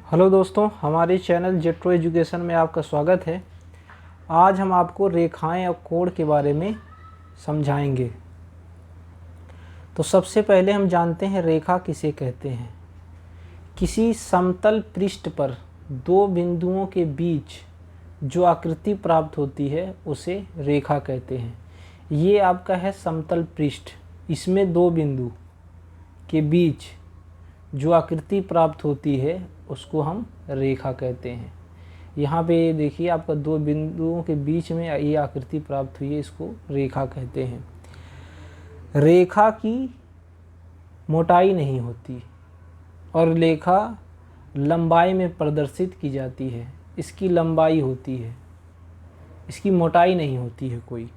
Hello दोस्तों, हमारे channel JETRO education में आपका स्वागत है। आज हम आपको रेखाएं और कोण के बारे में समझाएंगे। तो सबसे पहले हम जानते हैं रेखा किसे कहते हैं। किसी समतल पृष्ठ पर दो बिंदुओं के बीच जो आकृति प्राप्त होती है उसे रेखा कहते हैं। ये आपका है समतल पृष्ठ, इसमें दो बिंदु के बीच जो आकृति प्राप्त होती है उसको हम रेखा कहते हैं। यहाँ पे देखिए आपका दो बिंदुओं के बीच में ये आकृति प्राप्त हुई है, इसको रेखा कहते हैं। रेखा की मोटाई नहीं होती और रेखा लंबाई में प्रदर्शित की जाती है। इसकी लंबाई होती है, इसकी मोटाई नहीं होती है कोई।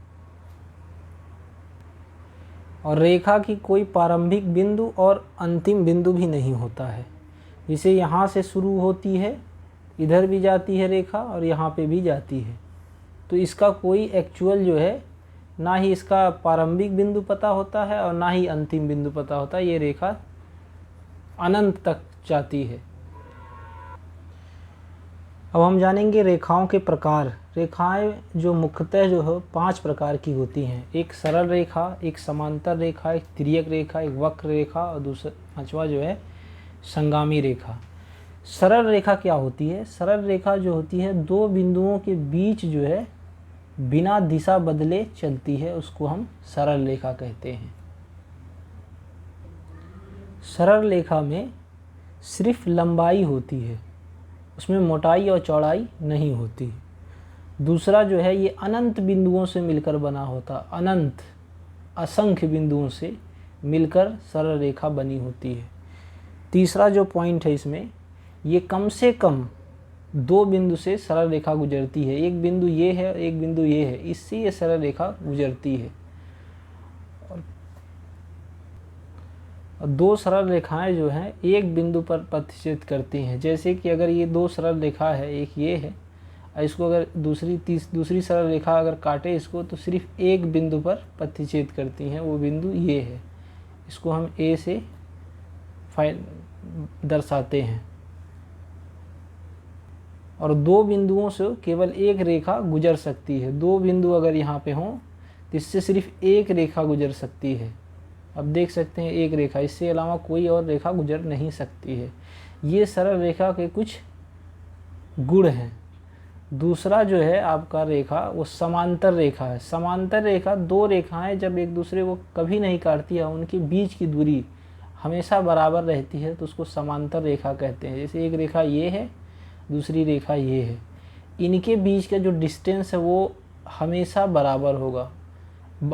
और रेखा की कोई प्रारंभिक बिंदु और अंतिम बिंदु भी नहीं होता है। जिसे यहाँ से शुरू होती है, इधर भी जाती है रेखा और यहाँ पे भी जाती है। तो इसका कोई एक्चुअल जो है, ना ही इसका प्रारंभिक बिंदु पता होता है और ना ही अंतिम बिंदु पता होता है। ये रेखा अनंत तक जाती है। अब हम जानेंगे रेखाओं के प्रकार। रेखाएं जो मुख्यतः जो है 5 प्रकार की होती हैं। एक सरल रेखा, एक समांतर रेखा, एक तिर्यक रेखा, एक वक्र रेखा और दूसरा 5वां जो है संगामी रेखा। सरल रेखा क्या होती है? सरल रेखा जो होती है दो बिंदुओं के बीच जो है बिना दिशा बदले चलती है, उसको हम सरल रेखा कहते हैं। सरल रेखा में सिर्फ लंबाई होती है, उसमें मोटाई और चौड़ाई नहीं होती। दूसरा जो है ये अनंत बिंदुओं से मिलकर बना होता, अनंत असंख्य बिंदुओं से मिलकर सरल रेखा बनी होती है। तीसरा जो पॉइंट है इसमें, ये कम से कम दो बिंदु से सरल रेखा गुजरती है। एक बिंदु ये है, एक बिंदु ये है, इससे ये सरल रेखा गुजरती है। और दो सरल रेखाएं जो हैं एक बिंदु पर प्रतिच्छेद करती हैं। जैसे कि अगर ये दो सरल रेखा है, एक ये है और इसको अगर दूसरी सरल रेखा अगर काटे इसको, तो सिर्फ एक बिंदु पर प्रतिच्छेद करती हैं, वो बिंदु ये है। इसको हम ए से दर्शाते हैं। और दो बिंदुओं से केवल एक रेखा गुजर सकती है। दो बिंदु अगर यहाँ पे हों तो इससे सिर्फ एक रेखा गुजर सकती है। अब देख सकते हैं एक रेखा, इससे अलावा कोई और रेखा गुजर नहीं सकती है। ये सरल रेखा के कुछ गुण हैं। दूसरा जो है आपका रेखा वो समांतर रेखा है। समांतर रेखा दो रेखाएं जब एक दूसरे को कभी नहीं काटती है, उनके बीच की दूरी हमेशा बराबर रहती है, तो उसको समांतर रेखा कहते हैं। जैसे एक रेखा ये है, दूसरी रेखा ये है, इनके बीच का जो डिस्टेंस है वो हमेशा बराबर होगा।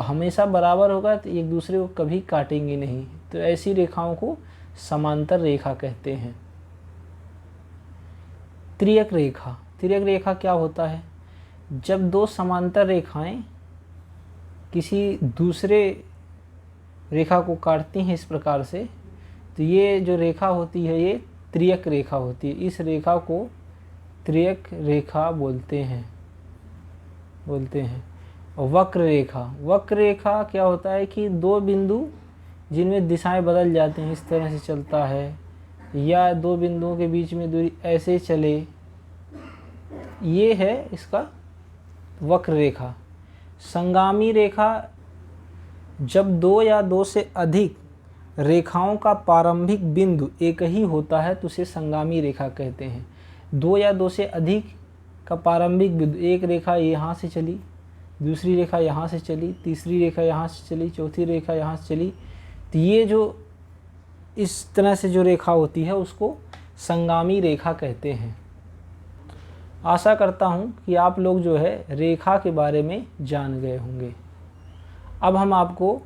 हमेशा बराबर होगा तो एक दूसरे को कभी काटेंगे नहीं। तो ऐसी रेखाओं को समांतर रेखा कहते हैं। तिर्यक रेखा। तिर्यक रेखा क्या होता है? जब दो समांतर रेखाएं किसी दूसरे रेखा को काटती हैं इस प्रकार से, तो ये जो रेखा होती है ये तिर्यक रेखा होती है। इस रेखा को तिर्यक रेखा बोलते हैं। और वक्र रेखा। वक्र रेखा क्या होता है कि दो बिंदु जिनमें दिशाएं बदल जाती हैं, इस तरह से चलता है, या दो बिंदुओं के बीच में दूरी ऐसे चले, ये है इसका वक्र रेखा। संगामी रेखा, जब दो या दो से अधिक रेखाओं का प्रारंभिक बिंदु एक ही होता है तो उसे संगामी रेखा कहते हैं। दो या दो से अधिक का प्रारंभिक बिंदु, एक रेखा यहाँ से चली, दूसरी रेखा यहाँ से चली, तीसरी रेखा यहाँ से चली, चौथी रेखा यहाँ से चली, तो ये जो इस तरह से जो रेखा होती है उसको संगामी रेखा कहते हैं। आशा करता हूँ कि आप लोग जो है रेखा के बारे में जान गए होंगे। अब हम आपको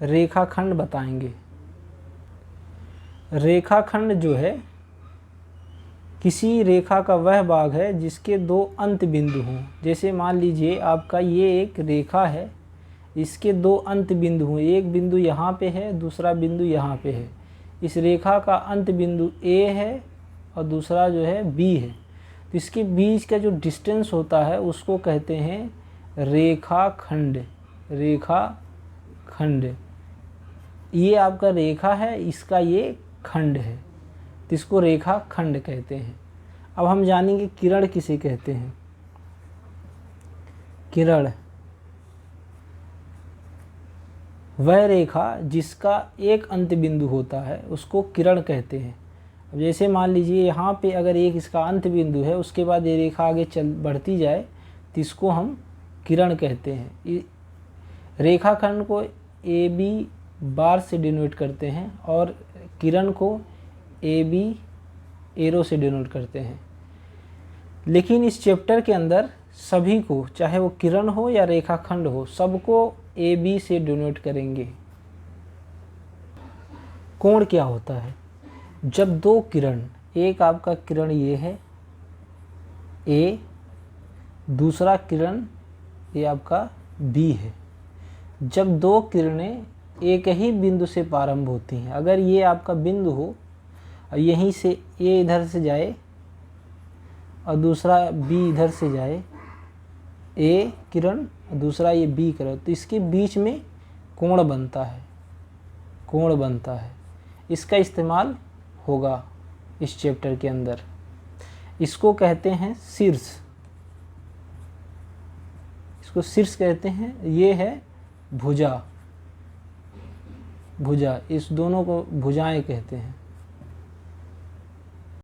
रेखाखंड बताएंगे। रेखाखंड जो है किसी रेखा का वह भाग है जिसके दो अंत बिंदु हों। जैसे मान लीजिए आपका ये एक रेखा है, इसके दो अंत बिंदु हों। एक बिंदु यहाँ पे है, दूसरा बिंदु यहाँ पे है। इस रेखा का अंत बिंदु ए है और दूसरा जो है बी है। तो इसके बीच का जो डिस्टेंस होता है उसको कहते हैं रेखाखंड। रेखाखंड, ये आपका रेखा है, इसका ये खंड है। तो इसको रेखा खंड कहते हैं। अब हम जानेंगे किरण किसे कहते हैं। किरण वह रेखा जिसका एक अंत बिंदु होता है उसको किरण कहते हैं। अब जैसे मान लीजिए यहाँ पे अगर एक इसका अंत बिंदु है, उसके बाद ये रेखा आगे बढ़ती जाए तो इसको हम किरण कहते हैं। रेखाखंड को ए बी बार से डिनोट करते हैं और किरण को ए बी एरो से डिनोट करते हैं। लेकिन इस चैप्टर के अंदर सभी को, चाहे वो किरण हो या रेखाखंड हो, सबको ए बी से डिनोट करेंगे। कोण क्या होता है? जब दो किरण, एक आपका किरण ये है ए, दूसरा किरण ये आपका बी है, जब दो किरणें एक ही बिंदु से प्रारंभ होती हैं, अगर ये आपका बिंदु हो और यहीं से ए इधर से जाए और दूसरा बी इधर से जाए, ए किरण और दूसरा ये बी किरण, तो इसके बीच में कोण बनता है, कोण बनता है। इसका इस्तेमाल होगा इस चैप्टर के अंदर। इसको कहते हैं शीर्ष, इसको शीर्ष कहते हैं। ये है भुजा, भुजा, इस दोनों को भुजाएं कहते हैं।